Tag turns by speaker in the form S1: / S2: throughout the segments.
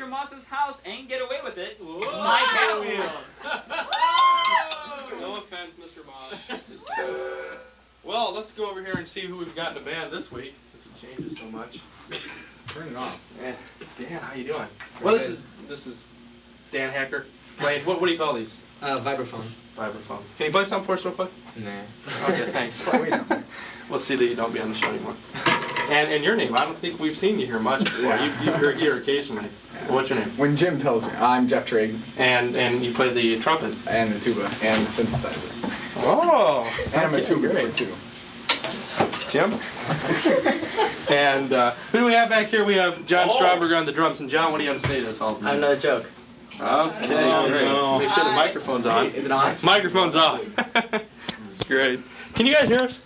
S1: Moss's house and get away with it.
S2: Mike Hatfield.
S3: No offense, Mr. Moss. Well, let's go over here and see who we've got in the band this week. If it changes so much.
S4: Turn it off.
S3: Dan, how you doing? Well, this is Dan Hacker. Wait, what do you call these?
S5: Vibraphone.
S3: Vibraphone. Can you play something for us real quick?
S5: Nah.
S3: Okay, thanks. We'll see that you don't be on the show anymore. And your name, I don't think we've seen you here much before. You're here occasionally. Well, what's your name?
S4: When Jim tells me, I'm Jeff Drake.
S3: And you play the trumpet?
S4: And the tuba, and the synthesizer.
S3: Oh!
S4: And I'm a tuba player too.
S3: Jim? And who do we have back here? We have John Strauberg on the drums. And John, what do you have to say to this all?
S5: I have another joke.
S3: Okay, great.
S4: No.
S3: Make sure the microphone's on.
S5: Is it on?
S3: Microphone's off. Great. Can you guys hear us?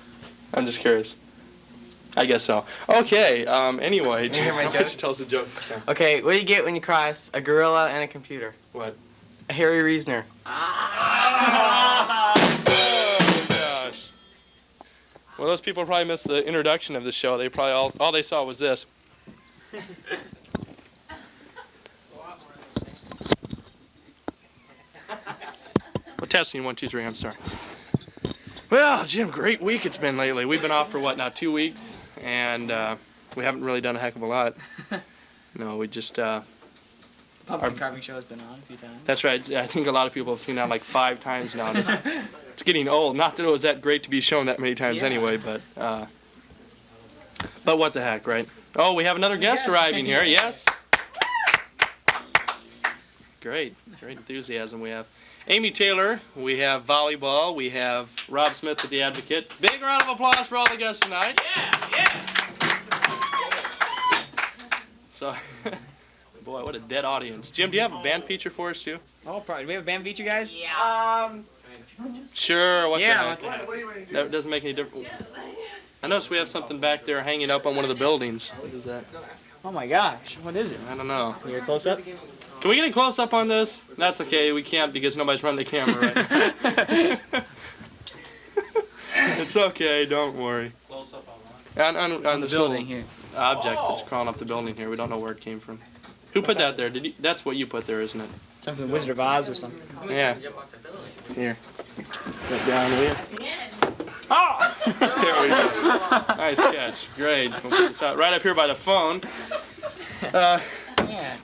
S3: I'm just curious. I guess so. Okay, anyway.
S5: Can you hear my
S3: why don't
S5: joke?
S3: you tell us a joke.
S5: Okay, what do you get when you cross a gorilla and a computer?
S3: What?
S5: A Harry Reasoner.
S3: Oh, gosh. Well, those people probably missed the introduction of the show. They probably all they saw was this. Well, testing 1, 2, 3. I'm sorry. Well, Jim, great week it's been lately. We've been off for what now? 2 weeks, and we haven't really done a heck of a lot. No, we just.
S2: Pumpkin carving show has been on a few times.
S3: That's right. I think a lot of people have seen that like 5 times now. It's getting old. Not that it was that great to be shown that many times anyway, but what the heck, right? Oh, we have another guest arriving here. Yes. Great enthusiasm we have. Amy Taylor, we have volleyball, we have Rob Smith with the Advocate. Big round of applause for all the guests tonight. Yeah. So, boy, what a dead audience. Jim, do you have a band feature for us too?
S2: Oh, probably. Do we have a band feature, guys?
S6: Yeah.
S3: Sure, what the heck?
S2: What do you want to do?
S3: That doesn't make any difference. I noticed we have something back there hanging up on one of the buildings. What is that?
S2: Oh my gosh, what is it?
S3: I don't know.
S2: Can we get a close up?
S3: Can we get a close up on this? That's okay, we can't because nobody's running the camera right now. It's okay, don't worry.
S1: Close up on
S3: On
S2: The
S3: this
S2: building
S3: little
S2: here.
S3: object that's crawling up the building here, we don't know where it came from. Who put that there? That's what you put there, isn't it?
S2: Something from the Wizard of Oz or something.
S3: Yeah. Here. Put down here. Oh! There we go. Nice catch. Great. We'll put this out right up here by the phone.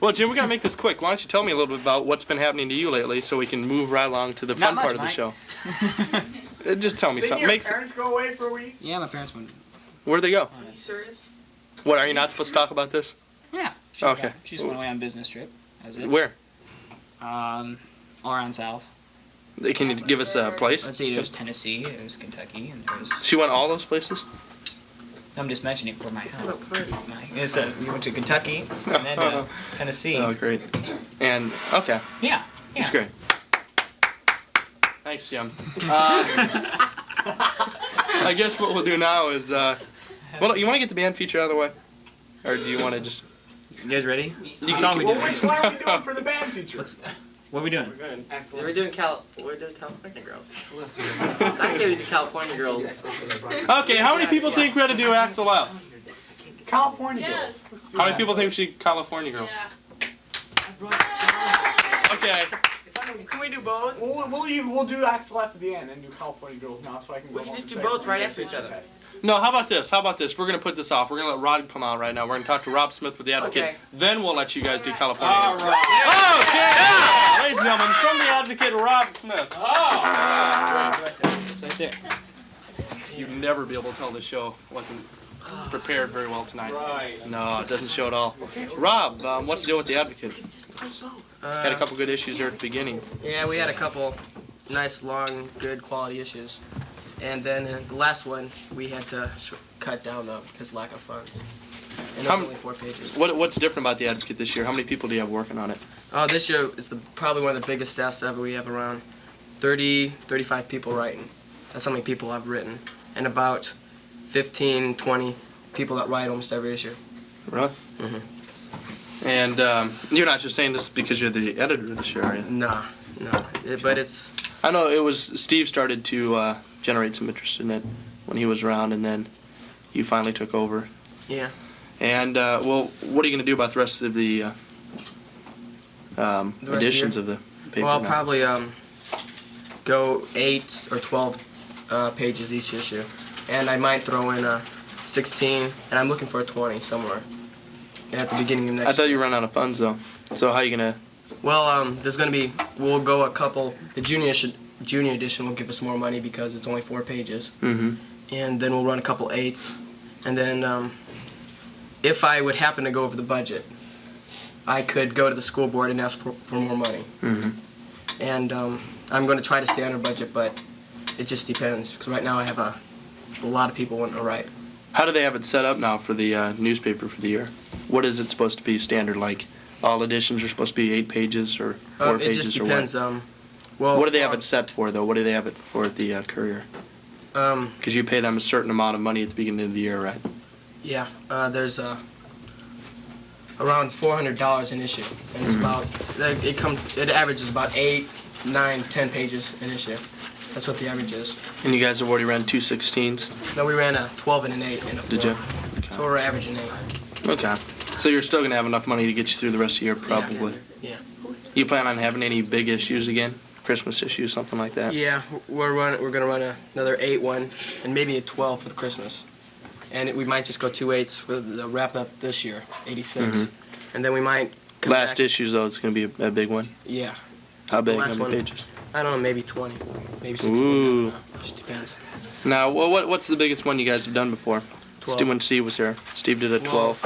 S3: Well, Jim, we got to make this quick. Why don't you tell me a little bit about what's been happening to you lately so we can move right along to the fun part of the show. Just tell me something.
S4: Didn't your parents go away for a week?
S2: Yeah, my parents went.
S3: Where'd they go?
S5: Are you serious?
S3: What, are you not supposed to talk about this?
S2: Yeah.
S3: Okay.
S2: She just went away on a business trip. That's it.
S3: Where?
S2: All around south.
S3: Can you give us a place?
S2: Let's see, there's Tennessee, there's Kentucky, and there's...
S3: She went all those places?
S2: I'm just mentioning for my health. We went to Kentucky, and then Tennessee.
S3: Oh, great. And, okay.
S2: Yeah.
S3: That's great. Thanks, Jim. I guess what we'll do now is, well, you want to get the band feature out of the way? Or do you want to just...
S2: You guys ready?
S4: What are we doing for the band feature?
S2: What are we doing?
S5: Excellent. We're doing California Girls. I say we do California Girls.
S3: Okay, how many people think we ought to do Axel F?
S4: California Girls.
S3: How many people think we should California Girls? Okay.
S5: Can we do both?
S4: We'll do Axel F at the end and do California Girls now so I can go
S5: We can
S4: home
S5: just
S4: and
S5: do
S4: say
S5: both
S4: we're
S5: right
S4: gonna
S5: after each
S4: take
S5: other.
S4: the test.
S3: No, how about this? We're going to put this off. We're going to let Rod come out right now. We're going to talk to Rob Smith with the Advocate.
S5: Okay.
S3: Then we'll let you guys do California
S4: All
S3: Girls.
S4: right.
S3: Okay! Yeah. Ladies and gentlemen, from the Advocate, Rob Smith.
S2: It's right there.
S3: You'd never be able to tell the show wasn't prepared very well tonight.
S4: Right.
S3: No, it doesn't show at all. Rob, what's the deal with the Advocate? Had a couple good issues there at the beginning.
S5: Yeah, we had a couple nice, long, good quality issues. And then the last one, we had to cut down though because lack of funds. And it was only 4 pages.
S3: What's different about the Advocate this year? How many people do you have working on it?
S5: Oh, this year it's probably one of the biggest staffs ever. We have around 35 people writing. That's how many people I've written. And about 15, 20 people that write almost every issue.
S3: Really?
S5: Mm-hmm.
S3: And you're not just saying this because you're the editor of the show, are you?
S5: No. But it's...
S3: I know it was Steve started to generate some interest in it when he was around, and then you finally took over.
S5: Yeah.
S3: And, well, what are you going to do about the rest of the
S5: the
S3: editions of the paper?
S5: Well, I'll
S3: now?
S5: probably go 8 or 12 pages each issue, and I might throw in a 16, and I'm looking for a 20 somewhere at the beginning of next year.
S3: I thought you ran out of funds though. So how are you gonna?
S5: Well, there's gonna be, we'll go a couple. The junior edition will give us more money because it's only 4 pages,
S3: Mm-hmm.
S5: and then we'll run a couple 8s, and then if I would happen to go over the budget, I could go to the school board and ask for more money.
S3: Mm-hmm.
S5: And I'm going to try to stay under budget, but it just depends. Because right now I have a lot of people wanting to write.
S3: How do they have it set up now for the newspaper for the year? What is it supposed to be standard? Like all editions are supposed to be 8 pages or 4
S5: It
S3: pages
S5: just
S3: or
S5: depends.
S3: what?
S5: Well,
S3: What do they have it set for though? What do they have it for at the Courier? Because you pay them a certain amount of money at the beginning of the year, right?
S5: Yeah, there's around $400 an issue, and it's about it averages about 8, 9, 10 pages an issue. That's what the average is.
S3: And you guys have already ran 2 16s?
S5: No, we ran a 12 and an 8 and a 4.
S3: Did you?
S5: So we're averaging 8.
S3: Okay. So you're still gonna have enough money to get you through the rest of the year, probably.
S5: Yeah.
S3: You plan on having any big issues again? Christmas issues, something like that?
S5: Yeah, we're gonna run another 8 one, and maybe a 12 for the Christmas. And we might just go 2 8s for the wrap up this year, 86.
S3: Mhm.
S5: And then we might come
S3: Last
S5: back.
S3: issues though, it's gonna be a big one.
S5: Yeah.
S3: How big? How
S5: last
S3: many
S5: one.
S3: pages?
S5: I don't know, maybe 20, maybe 16. I
S3: Ooh.
S5: don't know. Just depends.
S3: Now, what's the biggest one you guys have done before?
S5: 12.
S3: When Steve was here. Steve did a 12.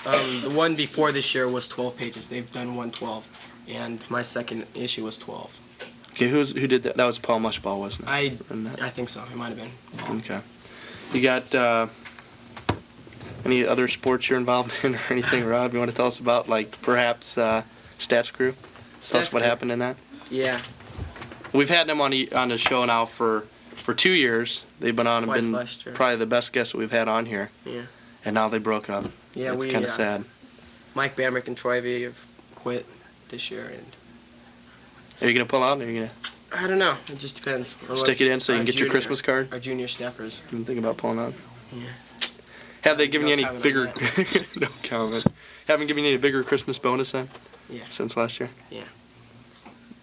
S5: The one before this year was 12 pages. They've done 112, and my second issue was 12.
S3: Okay, who did that? That was Paul Mushball, wasn't it?
S5: I think so. It might have been.
S3: Okay. You got any other sports you're involved in or anything, Rob? You want to tell us about, like perhaps Stats Crew? Tell us what happened in that.
S5: Yeah.
S3: We've had them on the show now for 2 years. They've been on and
S5: Twice
S3: been
S5: last year.
S3: probably the best guests that we've had on here.
S5: Yeah.
S3: And now they broke up.
S5: Yeah,
S3: it's kind of sad.
S5: Mike Bamrick and Troy V have quit this year, and
S3: Are you gonna pull out? Or are you
S5: I don't know. It just depends.
S3: gonna stick it in so you can get your Christmas card?
S5: Our junior staffers.
S3: You think about pulling out?
S5: Yeah.
S3: Have they given you any
S5: comment on
S3: bigger? No comment. Haven't given you any bigger Christmas bonus then?
S5: Yeah.
S3: Since last year?
S5: Yeah.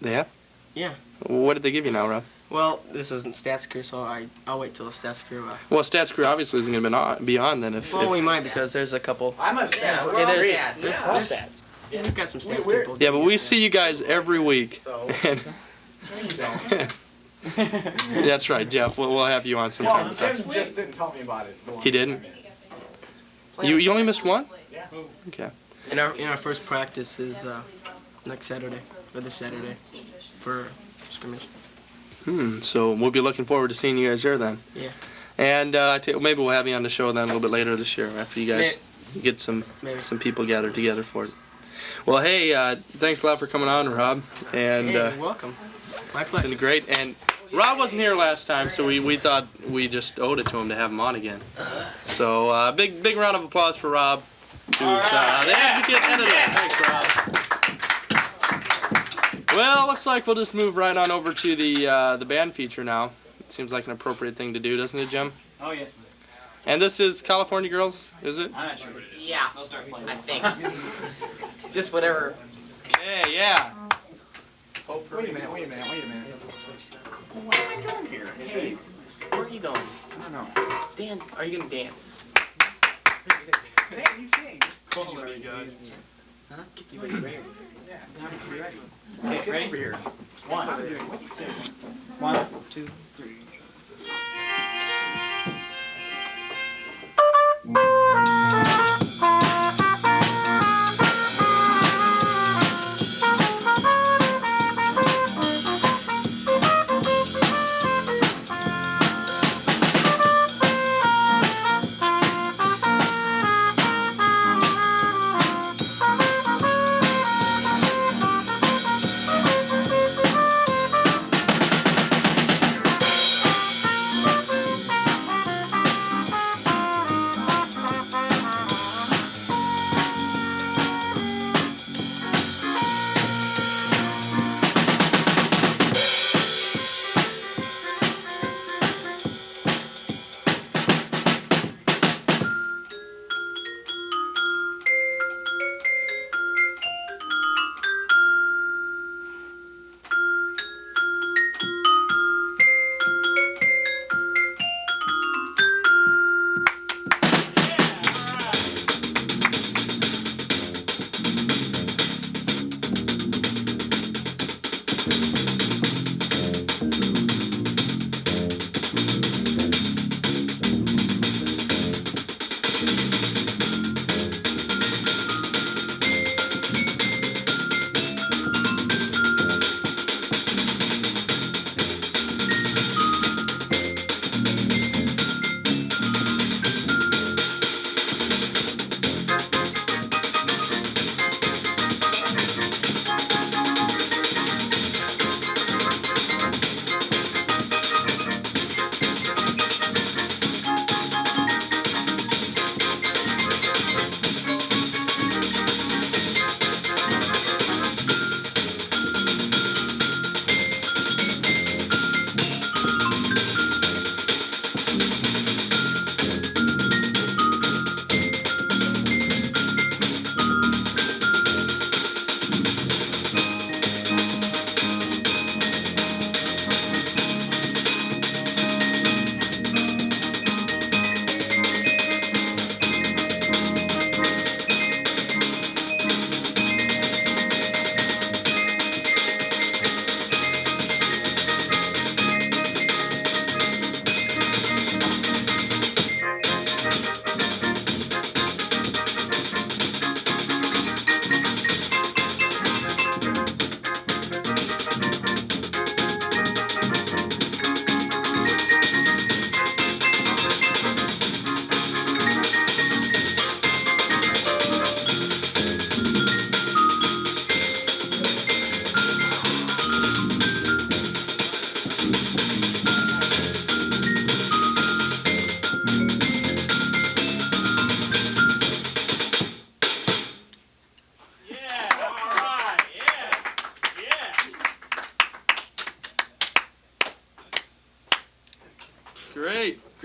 S3: They have?
S5: Yeah.
S3: What did they give you now, Rob?
S5: Well, this isn't Stats Crew, so I'll wait till the Stats Crew.
S3: Well, Stats Crew obviously isn't going to be on then if...
S5: Well, we might because there's a couple.
S4: I'm a stat.
S5: Yeah, there's
S4: stats.
S5: Yeah, we've got some stats people.
S3: Yeah, but we see you guys every week.
S4: So,
S3: And-
S4: no, you don't.
S3: That's right, Jeff. We'll have you on sometime.
S4: Well, Jim just didn't tell me about it. the one
S3: He didn't?
S4: I missed.
S3: You only missed one?
S4: Yeah.
S3: Okay.
S5: And our first practice is next Saturday, or this Saturday, for scrimmage.
S3: So we'll be looking forward to seeing you guys there then.
S5: Yeah.
S3: And maybe we'll have you on the show then a little bit later this year after you guys get some people gathered together for it. Well, hey, thanks a lot for coming on, Rob. And
S5: Hey, you're welcome. My
S3: it's
S5: pleasure.
S3: been great. And Rob wasn't here last time, so we thought we just owed it to him to have him on again. So big round of applause for Rob, who's the advocate editor. Thanks, Rob. Well, looks like we'll just move right on over to the band feature now. It seems like an appropriate thing to do, doesn't it, Jim?
S1: Oh, yes.
S3: And this is California Girls, is it?
S1: I'm not sure what it is.
S6: Yeah,
S1: They'll start playing.
S6: I think. It's just whatever.
S3: Okay, yeah.
S4: Wait a minute.
S6: What am I doing here? Hey, where are you going?
S4: I don't know.
S6: Dan, are you gonna dance?
S4: Hey, you sing.
S3: Hold on, you guys.
S6: Huh? You ready?
S4: Yeah, now to be ready.
S1: Okay,
S4: Get
S1: ready?
S4: over here.
S1: One,
S4: What you say?
S1: 1, 2, 3.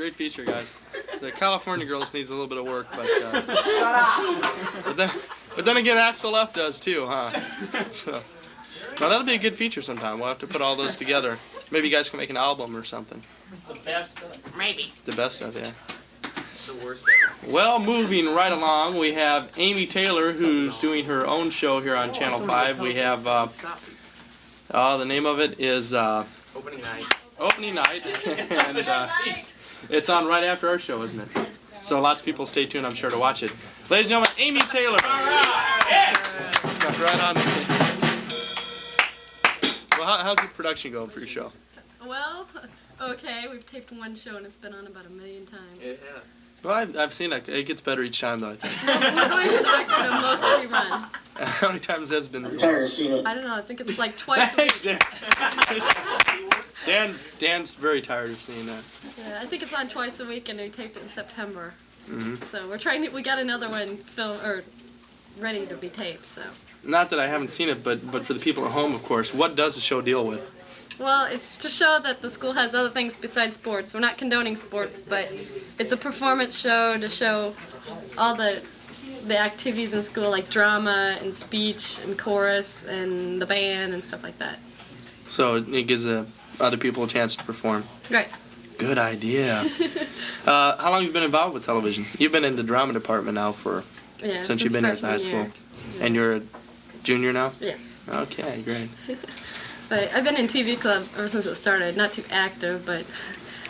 S3: great feature, guys. The California Girls needs a little bit of work, but then again, Axel F does too, huh? So, well, that'll be a good feature sometime. We'll have to put all those together. Maybe you guys can make an album or something.
S6: The best of.
S7: Maybe.
S3: The best of, yeah.
S5: The worst ever.
S3: Well, moving right along, we have Amy Taylor, who's doing her own show here on Channel 5. We have, the name of it is
S5: Opening night.
S3: Opening Night, and it's on right after our show, isn't it? So lots of people stay tuned, I'm sure, to watch it. Ladies and gentlemen, Amy Taylor. Right on. Well, how's the production going for your show?
S8: Well, okay, we've taped one show and it's been on about 1 million times.
S5: Yeah.
S3: Well, I've seen it. It gets better each time, though, I think.
S8: We're going for the record of most rerun.
S3: How many times has it been?
S8: I don't know, I think it's like twice a week.
S3: Dan's very tired of seeing that.
S8: Yeah, I think it's on twice a week and we taped it in September.
S3: Hmm.
S8: So we're trying to, we got another one ready to be taped, so.
S3: Not that I haven't seen it, but for the people at home, of course, what does the show deal with?
S8: Well, it's to show that the school has other things besides sports. We're not condoning sports, but it's a performance show to show all the activities in school, like drama and speech and chorus and the band and stuff like that.
S3: So it gives other people a chance to perform.
S8: Right.
S3: Good idea. How long have you been involved with television? You've been in the drama department now since you've been here at high school.
S8: Yeah.
S3: And you're a junior now?
S8: Yes.
S3: Okay, great.
S8: But I've been in TV club ever since it started. Not too active, but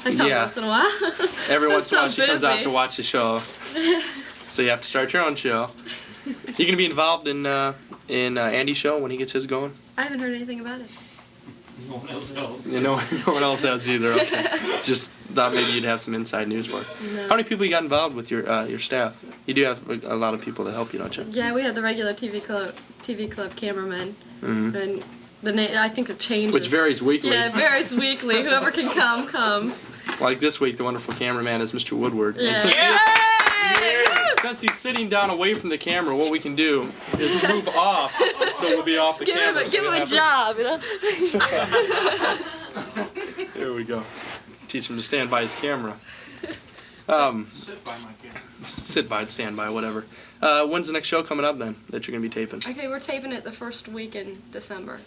S8: I come
S3: Yeah.
S8: once in a while.
S3: Every
S8: I'm
S3: once in a while
S8: so
S3: she comes out
S8: busy.
S3: to watch the show. So you have to start your own show. You gonna be involved in Andy's show when he gets his going?
S8: I haven't heard anything about it.
S1: No one else knows.
S3: You know, no one else has either. Okay. Just thought maybe you'd have some inside news for it.
S8: No.
S3: How many people you got involved with your staff? You do have a lot of people to help you, don't you?
S8: Yeah, we have the regular TV club cameramen,
S3: Mm-hmm.
S8: and I think it changes.
S3: Which varies weekly.
S8: Yeah, it varies weekly. Whoever can come comes.
S3: Like this week, the wonderful cameraman is Mr. Woodward.
S8: Yeah.
S3: And
S8: Yay!
S3: since he's sitting down away from the camera, what we can do is move off, so we'll be off the
S8: Give
S3: camera.
S8: him a job, you know.
S3: There we go. Teach him to stand by his camera.
S6: Sit by my camera.
S3: Sit by, stand by, whatever. When's the next show coming up then that you're gonna be taping?
S8: Okay, we're taping it the first week in December.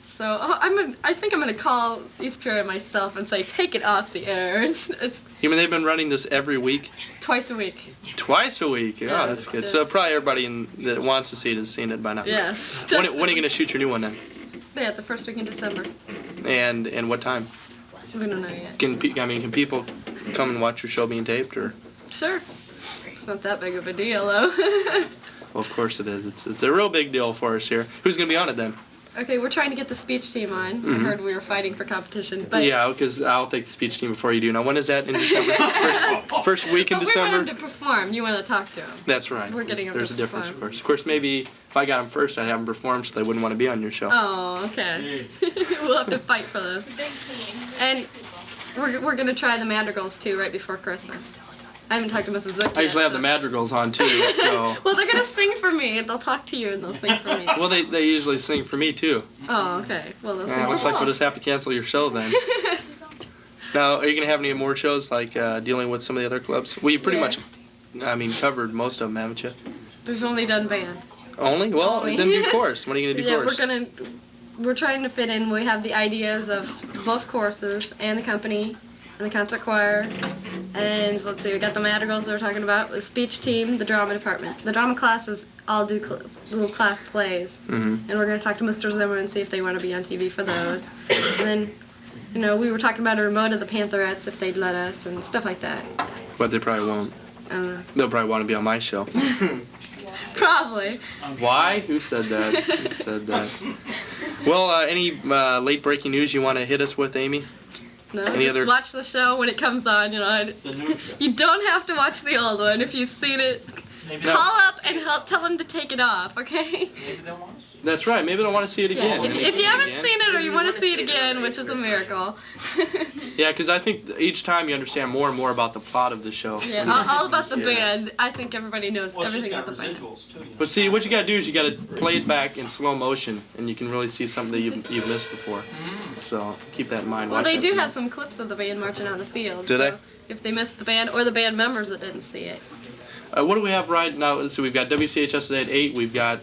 S8: So I think I'm gonna call East Peoria myself and say take it off the air. It's
S3: You mean they've been running this every week?
S8: twice a week.
S3: Twice a week. Oh,
S8: Yes,
S3: that's good.
S8: yes.
S3: So probably everybody that wants to see it has seen it by now.
S8: Yes.
S3: When are you gonna shoot your new one then?
S8: Yeah, the first week in December.
S3: And what time?
S8: We don't know yet.
S3: Can people come and watch your show being taped or?
S8: Sure. It's not that big of a deal though.
S3: Well, of course it is. It's a real big deal for us here. Who's gonna be on it then?
S8: Okay, we're trying to get the speech team on. I heard we were fighting for competition, but
S3: Yeah, because I'll take the speech team before you do. Now, when is that in December? First week in
S8: but we
S3: December?
S8: want them to perform. You want to talk to them.
S3: That's right.
S8: We're getting them
S3: There's
S8: to
S3: a difference, of
S8: perform.
S3: course. Of course, maybe if I got them first, I'd have them perform so they wouldn't want to be on your show.
S8: Oh, okay. We'll have to fight for those. And we're gonna try the Madrigals too right before Christmas. I haven't talked to Mrs. Zook yet.
S3: I usually have
S8: so-
S3: the madrigals on too, so.
S8: Well, they're gonna sing for me. They'll talk to you and they'll sing for me.
S3: Well, they usually sing for me too.
S8: Oh, okay. Well, they'll sing
S3: Looks
S8: for
S3: like we'll just have to cancel your show then. Now, are you gonna have any more shows like dealing with some of the other clubs? Well, you pretty
S8: Yeah.
S3: much, covered most of them, haven't you?
S8: We've only done band.
S3: Only? Well,
S8: Only.
S3: then do chorus. When are you gonna do
S8: Yeah,
S3: chorus?
S8: we're trying to fit in. We have the ideas of both courses and the company and the concert choir. And let's see, we got the Madrigals that we're talking about, the speech team, the drama department. The drama classes all do little class plays.
S3: Mm-hmm.
S8: And we're going to talk to Mr. Zimmer and see if they want to be on TV for those. And then, we were talking about a remote of the Pantherettes if they'd let us and stuff like that.
S3: But they probably won't.
S8: I don't know.
S3: They'll probably want to be on my show.
S8: Probably.
S3: Why? Who said that? Who said that? Well, any late breaking news you want to hit us with, Amy?
S8: No,
S3: Any
S8: just
S3: other-
S8: watch the show when it comes on.
S1: The new show.
S8: You don't have to watch the old one. If you've seen it,
S1: Maybe
S3: No.
S8: call up and tell them to take it off, okay?
S1: maybe they'll want to see it.
S3: That's right. Maybe they'll want to see it
S8: Yeah.
S3: again.
S8: If you haven't seen it or you want to see it again, which is a miracle.
S3: Yeah, because I think each time you understand more and more about the plot of the show.
S8: Yeah, all about the band. I think everybody knows
S1: Well, she's
S8: everything
S1: got
S8: about the band.
S1: residuals too. You know.
S3: But see, what you gotta do is you gotta play it back in slow motion, and you can really see something that you've missed before. So keep that in mind.
S8: Well,
S3: Watch
S8: they
S3: that
S8: do
S3: video.
S8: have some clips of the band marching out in the field.
S3: Do
S8: so,
S3: they?
S8: if they missed the band or the band members that didn't see it.
S3: What do we have right now? So we've got WCHS Today at 8. We've got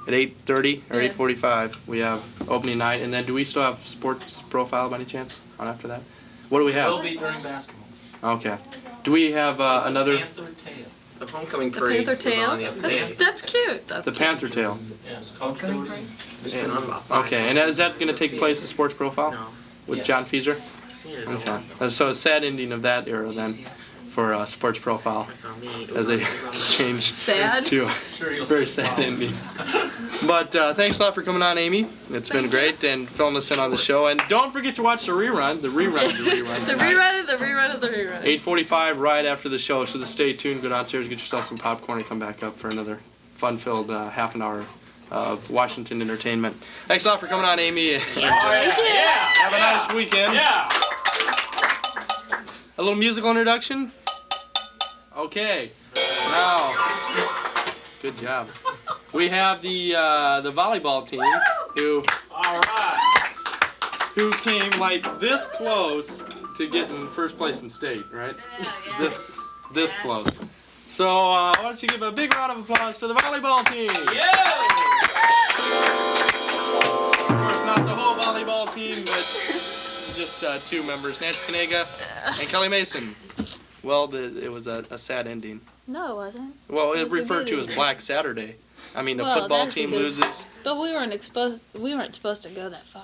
S3: at 8:30 or
S8: Yeah.
S3: 8:45. We have opening night, and then do we still have sports profile by any chance on after that? What do we have?
S1: Will be during basketball.
S3: Okay. Do we have another?
S1: Panther tail.
S5: The homecoming
S8: The
S5: parade.
S8: Panther
S5: was
S8: tail.
S5: on the other day.
S8: That's cute. That's
S3: The
S8: cute.
S3: Panther tail.
S1: Yes, Coach Doty.
S6: It's been on about 5
S3: Okay, and is that going to take place in sports profile
S6: No.
S3: with
S1: Yeah.
S3: John Fieser?
S6: Seen it
S3: Okay. So a sad ending of that era then for sports profile
S6: It's on me. It
S3: as
S6: was
S3: they
S6: on- it was on me.
S3: change
S8: Sad.
S3: to
S1: Sure you'll
S3: very
S1: see
S3: sad
S1: tomorrow.
S3: ending. But thanks a lot for coming on, Amy. It's been great and filling us in on the show. And don't forget to watch the rerun. The rerun.
S8: The rerun of the rerun of the rerun.
S3: 8:45 right after the show. So just stay tuned. Go downstairs, get yourself some popcorn, and come back up for another fun-filled half an hour of Washington entertainment. Thanks a lot for coming on, Amy. And,
S8: Thank you.
S3: have a nice weekend.
S1: Yeah.
S3: A little musical introduction? Okay. Now, good job. We have the volleyball team
S1: All right.
S3: who came like this close to getting first place in state, right? This close. So why don't you give a big round of applause for the volleyball team?
S1: Yeah.
S3: Of course, not the whole volleyball team, but just two members, Nancy Kanega and Kelly Mason. Well, it was a sad ending.
S7: No, it wasn't.
S3: Well, it
S7: It was a
S3: referred to
S7: good
S3: as Black Saturday. I mean, the
S7: Well,
S3: football
S7: that's
S3: team
S7: because-
S3: loses.
S7: But we weren't supposed to go that far.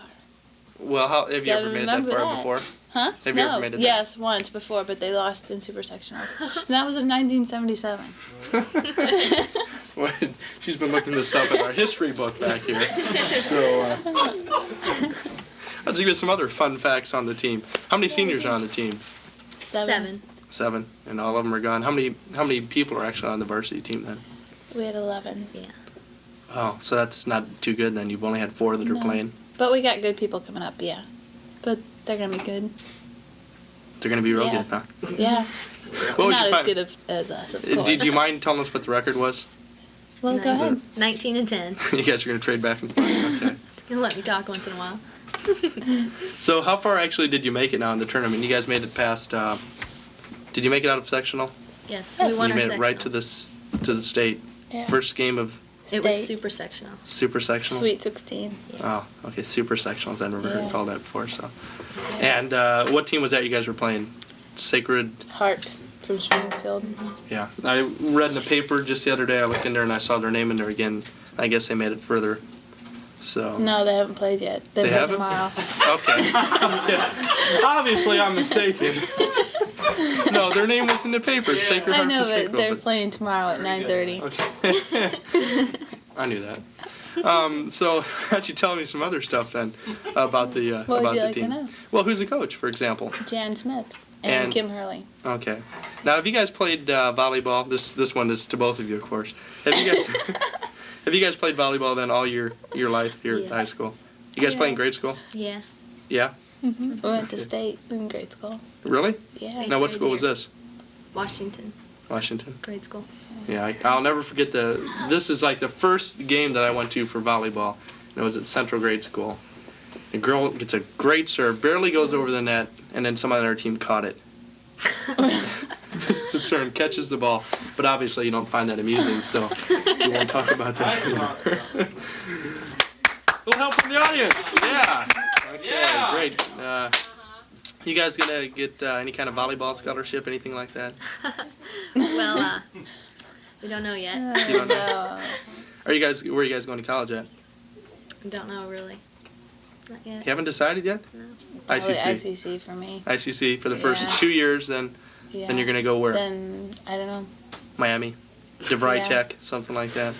S3: Well, have you
S7: Gotta
S3: ever made that
S7: remember
S3: far
S7: that.
S3: before?
S7: Huh?
S3: Have you
S7: no.
S3: ever made it that?
S7: Yes, once before, but they lost in super sectionals. And that was in 1977.
S3: Well, she's been looking this up in our history book back here. So, I'll give you some other fun facts on the team. How many seniors are on the team?
S7: 7.
S3: 7, and all of them are gone. How many people are actually on the varsity team then?
S7: We had 11.
S3: Oh, so that's not too good then. You've only had 4 that are
S7: No.
S3: playing.
S7: But we got good people coming up, yeah. But they're going to be good.
S3: They're going to be real
S7: Yeah.
S3: good, huh?
S7: Yeah.
S3: What would
S7: Not
S3: you
S7: as
S3: find?
S7: good as us, of course.
S3: Do you mind telling us what the record was?
S7: Well, go ahead.
S9: 19 and 10.
S3: You guys are going to trade back and forth. Okay.
S9: Just gonna let me talk once in a while.
S3: So how far actually did you make it now in the tournament? You guys made it past. Did you make it out of sectional?
S9: Yes, we won
S3: You
S9: our
S3: made it right to
S9: sectionals.
S3: to the state.
S7: Yeah.
S3: First game of
S9: It was
S7: State.
S9: super sectional.
S3: super sectional.
S7: Sweet 16.
S3: Oh, okay, super sectionals. I never heard
S7: Yeah.
S3: it called that before. So, and what team was that you guys were playing? Sacred.
S7: Hart from Springfield.
S3: Yeah, I read in the paper just the other day. I looked in there and I saw their name in there again. I guess they made it further. So.
S7: No, they haven't played yet. They
S3: They
S7: play
S3: haven't?
S7: tomorrow.
S3: Okay. Yeah. Obviously, I'm mistaken. No, their name was in the paper. Sacred
S7: I
S3: Heart
S7: know,
S3: from
S7: but
S3: Springfield,
S7: they're playing tomorrow at 9:30.
S3: Okay. I knew that. So, why don't you tell me some other stuff then about the
S7: What would
S3: about
S7: you
S3: the
S7: like to
S3: team?
S7: know?
S3: Well, who's the coach, for example?
S7: Jan Smith and
S3: And-
S7: Kim Hurley.
S3: Okay. Now, have you guys played volleyball? This one is to both of you, of course. Have you guys have you guys played volleyball then all your life here at
S9: Yeah.
S3: high school? You guys play in grade school?
S9: Yeah.
S3: Yeah.
S7: We went to state in grade school.
S3: Really?
S7: Yeah.
S3: Now, what
S9: grade
S3: school was
S9: year.
S3: this?
S9: Washington
S3: Washington.
S9: grade school.
S3: Yeah, I'll never forget this is like the first game that I went to for volleyball. And it was at Central Grade School. The girl gets a great serve, barely goes over the net, and then somebody on our team caught it. The turn catches the ball, but obviously you don't find that amusing, so we won't talk about that anymore. A little help from the audience, yeah. Okay,
S1: Yeah.
S3: great. You guys gonna get any kind of volleyball scholarship, anything like that?
S9: Well, we don't know yet.
S3: You don't know. Where are you guys going to college at?
S9: We don't know really. Not yet.
S3: You haven't decided yet?
S9: No.
S7: Probably
S3: ICC.
S7: ICC for me.
S3: ICC for the first
S7: Yeah.
S3: 2 years, then
S7: Yeah.
S3: you're gonna go where?
S7: Then, I don't know.
S3: Miami, DeVry
S7: Yeah.
S3: Tech, something like that.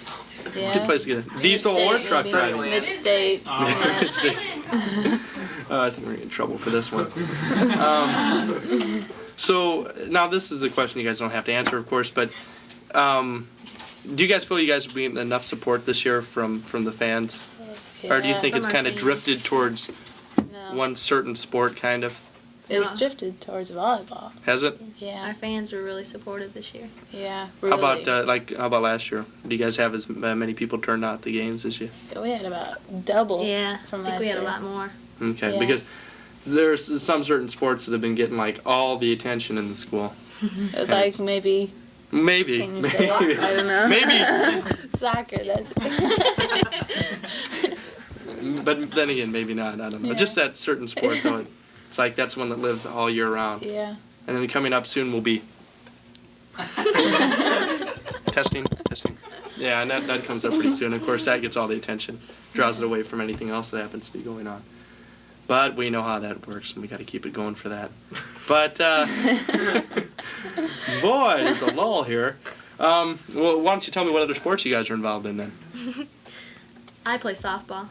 S7: Yeah.
S3: Good place to get a diesel or
S7: Mid-state,
S3: truck
S7: maybe.
S3: driving.
S7: Mid-state. Yeah.
S3: I think we're gonna get in trouble for this one. So now this is a question you guys don't have to answer, of course, but do you guys feel you guys are being enough support this year from the fans, or do you think
S9: From
S3: it's
S9: our
S3: kind of
S9: fans.
S3: drifted towards
S7: No.
S3: one certain sport, kind of?
S7: It's
S9: No.
S7: drifted towards volleyball.
S3: Has it?
S7: Yeah.
S9: Our fans were really supportive this year.
S7: Yeah.
S3: How
S7: Really.
S3: about how about last year? Do you guys have as many people turned out at the games as you?
S7: We had about double.
S9: Yeah,
S7: From
S9: I think we
S7: last
S9: had a
S7: year.
S9: lot more.
S3: Okay,
S7: Yeah.
S3: because there's some certain sports that have been getting like all the attention in the school.
S7: Like maybe.
S3: Maybe.
S7: Can you say that? I don't know.
S3: Maybe.
S7: Soccer. That's.
S3: But then again, maybe not. I don't know.
S7: Yeah.
S3: Just that certain sport, though. It's like that's one that lives all year round.
S7: Yeah.
S3: And then coming up soon will be testing. Yeah, and that comes up pretty soon. Of course, that gets all the attention, draws it away from anything else that happens to be going on. But we know how that works, and we got to keep it going for that. But boy, there's a lull here. Well, why don't you tell me what other sports you guys are involved in then?
S9: I play softball.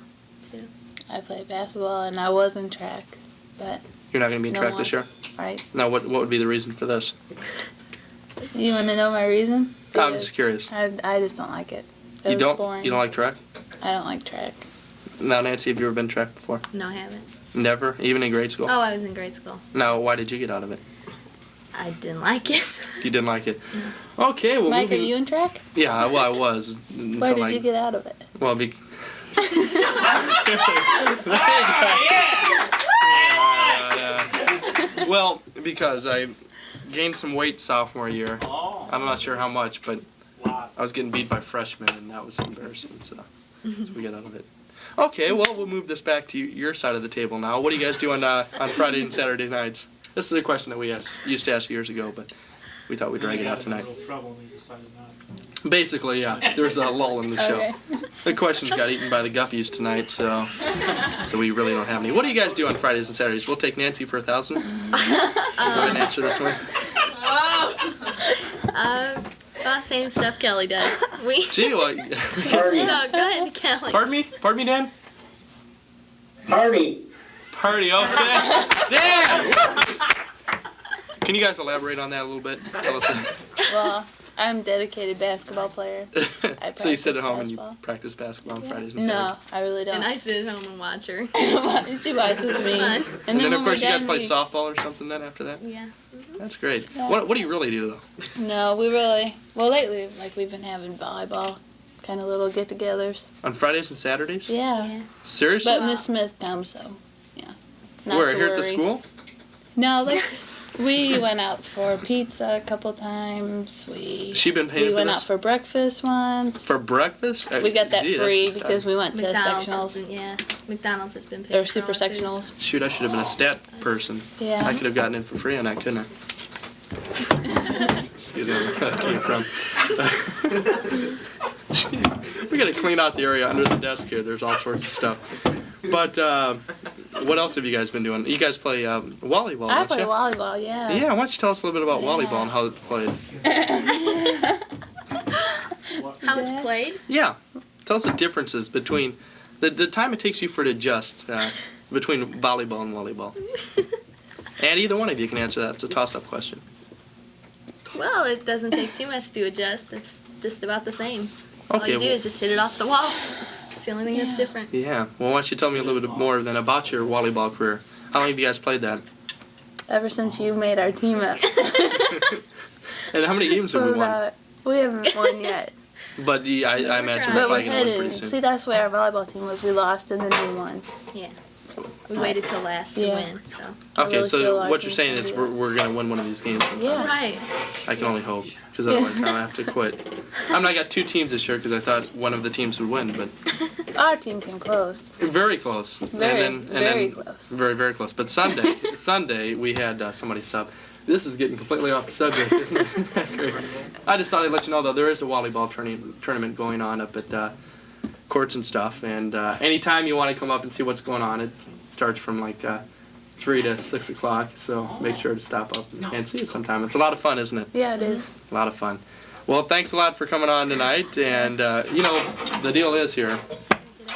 S7: I play basketball and I was in track, but
S3: You're not going to be in
S7: No
S3: track
S7: more.
S3: this year?
S7: right.
S3: Now, what would be the reason for this?
S7: You want to know my reason?
S3: I'm just curious.
S7: I just don't like it. It
S3: You
S7: was
S3: don't
S7: boring.
S3: you don't like track?
S7: I don't like track.
S3: Now, Nancy, have you ever been track before?
S9: No, I haven't.
S3: Never, even in grade school.
S9: Oh, I was in grade school.
S3: Now, why did you get out of it?
S9: I didn't like it.
S3: You didn't like it. Okay, well,
S7: Mike, are
S3: moving-
S7: you in track?
S3: Yeah, well, I was.
S7: Why did you get out of it?
S3: Well, well, because I gained some weight sophomore year.
S1: Oh.
S3: I'm not sure how much, but
S1: Lots.
S3: I was getting beat by freshmen, and that was embarrassing. So we got out of it. Okay, well, we'll move this back to your side of the table now. What do you guys do on Friday and Saturday nights? This is a question that we used to ask years ago, but we thought we'd drag it out tonight.
S1: A little trouble and we decided not to.
S3: Basically, yeah. There's a lull in the show.
S7: Okay.
S3: The questions got eaten by the guppies tonight, so we really don't have any. What do you guys do on Fridays and Saturdays? We'll take Nancy for 1,000. Go ahead and answer this one.
S9: About the same stuff Kelly does. We.
S3: Gee, well,
S9: No, go ahead, Kelly.
S3: pardon me? Pardon me, Dan?
S6: Party.
S3: Party, okay. Dan! Can you guys elaborate on that a little bit? Tell us
S7: Well, I'm a dedicated basketball player. I
S3: So you sit at
S7: practice
S3: home and you
S7: basketball.
S3: practice basketball on Fridays and
S7: No,
S3: Saturdays?
S7: I really don't.
S9: And I sit at home and watch her.
S7: She watches me.
S9: Fun.
S3: And then, of
S7: when
S3: course,
S7: we're
S3: you guys
S7: done,
S3: play
S7: we-
S3: softball or something then after that?
S9: Yeah.
S3: That's great.
S7: Yeah.
S3: What do you really do, though?
S7: No, we really. Well, lately, like we've been having volleyball, kind of little get-togethers.
S3: On Fridays and Saturdays?
S7: Yeah.
S3: Seriously?
S7: But Miss Smith comes, so yeah. Not
S3: Where,
S7: to
S3: here at the
S7: worry.
S3: school?
S7: No, like we went out for pizza a couple times.
S3: She been paying
S7: We
S3: for
S7: went
S3: this?
S7: out for breakfast once.
S3: For breakfast?
S7: We got that
S3: Gee,
S7: free
S3: that's-
S7: because we went to
S9: McDonald's.
S7: sectionals.
S9: Yeah. McDonald's has been paid.
S7: Or
S9: for
S7: super
S9: all our foods.
S7: sectionals.
S3: Shoot, I should have been a stat person.
S7: Yeah.
S3: I could have gotten in for free on that, couldn't I? Excuse me, where that came from. We gotta clean out the area under the desk here. There's all sorts of stuff. But what else have you guys been doing? You guys play volleyball,
S7: I
S3: don't
S7: play
S3: you?
S7: volleyball, yeah.
S3: Yeah, why don't you tell us a little bit about volleyball and how it's played?
S9: How it's played?
S3: Yeah, tell us the differences between the time it takes you for it to adjust between volleyball and volleyball. And either one of you can answer that. It's a toss-up question.
S9: Well, it doesn't take too much to adjust. It's just about the same. All
S3: Okay,
S9: you do
S3: well-
S9: is just hit it off the walls. It's the only thing that's different.
S3: Yeah. Well, why don't you tell me a little bit more then about your volleyball career? How long have you guys played that?
S7: Ever since you made our team up.
S3: And how many games have we won?
S7: We haven't won yet.
S3: But I imagine we're
S7: But we're
S3: probably going to win pretty
S7: heading.
S3: soon.
S7: See, that's where our volleyball team was. We lost and then we won.
S9: Yeah. We waited till last to
S7: Yeah.
S9: win, so.
S7: I
S3: Okay,
S7: really feel
S3: so
S7: our
S3: what you're
S7: team's
S3: saying
S7: gonna
S3: is
S7: do
S3: we're going to win one of these games.
S7: Yeah.
S9: Right.
S3: I can only hope, because otherwise I'll have to quit. I got 2 teams this year because I thought one of the teams would win, but
S7: Our team came close.
S3: very close.
S7: Very, very close.
S3: Very, very close. But Sunday we had somebody sub. This is getting completely off the subject, isn't it? Great. I just thought I'd let you know, though, there is a volleyball tournament going on up at courts and stuff. And anytime you want to come up and see what's going on, it starts from like 3 to 6 o'clock. So make sure to stop up and see it sometime. It's a lot of fun, isn't it?
S7: Yeah, it is.
S3: A lot of fun. Well, thanks a lot for coming on tonight. And, the deal is here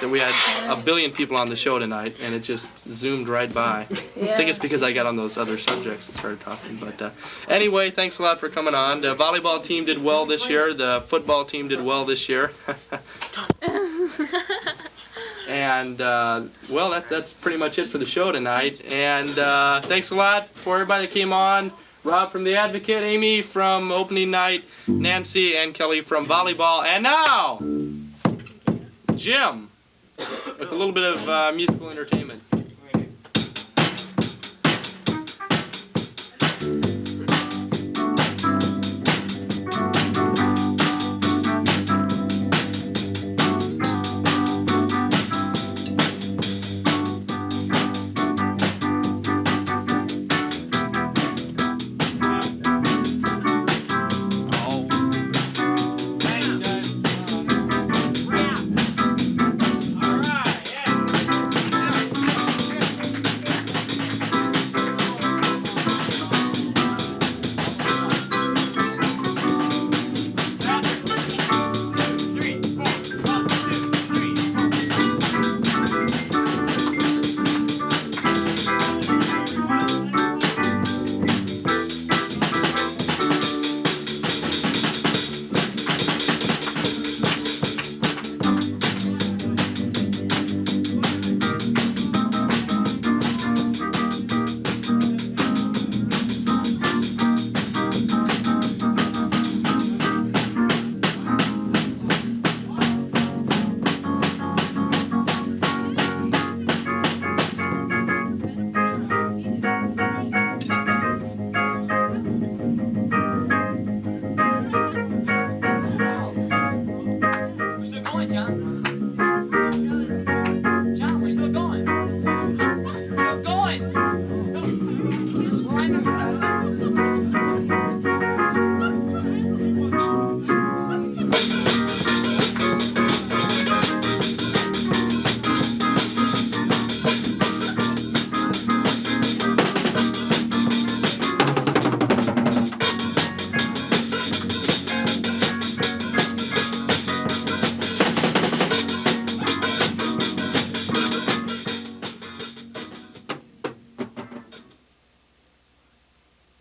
S3: that we had 1 billion people on the show tonight, and it just zoomed right by. I think it's because I got on those other subjects and started talking. But anyway, thanks a lot for coming on. The volleyball team did well this year. The football team did well this year. And, well, that's pretty much it for the show tonight. And thanks a lot for everybody that came on. Rob from The Advocate, Amy from Opening Night, Nancy and Kelly from Volleyball. And now, Jim, with a little bit of musical entertainment.